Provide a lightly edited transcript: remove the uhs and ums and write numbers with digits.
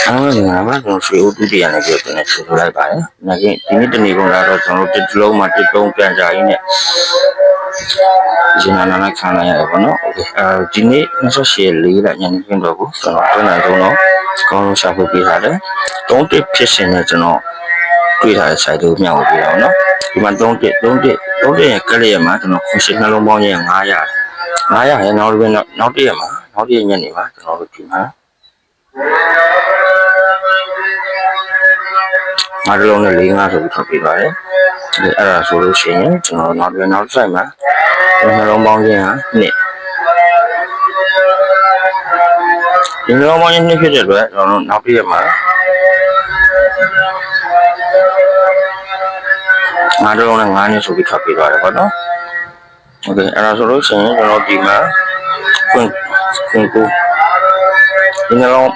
ငါမှကျွန်တော်ဆွေဦးတူတရနဲ့ပြောတယ်ဆိုလိုက်ပါတယ်။ဒါချင်းဒီနေ့တနေ့ကုန်လာတော့ကျွန်တော်တစ်လုံးမှာတစ်တုံးပြန်ကြရင်းနဲ့ရှင်နာခံလိုက်ရတယ်ပေါ့နော်။ Okay ဒီနေ့28လေးလာညနေခင်းတော့ကိုကျွန်တော်တွန်းနိုင်ဆုံးတော့ကောင်းလို့ရှာဖွေပေးထားတယ်။3တစ်ဖြစ်ရှင်နဲ့ကျွန်တော်တွေ့ထားတဲ့ site ကိုမျှဝေပေးအောင်နော်။ဒီမှာ3တစ်ရဲ့ကလေးရမှာကျွန်တော်ခွန်ရှင်နှလုံးပေါင်းရင်900ရဲ့နောက်တစ်ရက်မှာနောက်တစ်ရက်ညနေမှာကျွန်တော်တို့ဒီမှာငါတို့လုံးနဲ့4-5ဆိုပြီးထွက်ပေးပါတယ်။အဲ့ဒါဆိုလို့ရှိရင်ကျွန်တော်နောက် site မှာနှလုံးပေါင်းခြင်းဟာ2ဒီနှလုံးပေါင်းခြင်း2ဖြစ်တဲ့အတွက်ကျွန်တော်နောက်တစ်ရက်မှာငါတို့လုံးနဲ့9နှစ်ဆိုပြီးထွက်ပေးသွားတယ်ပေါ့နော်။ Okay အဲ့ဒါဆိုလို့ရှိရင်ကျွန်တော်ဒီမှာခွင့်ကိုဒီနှလုံး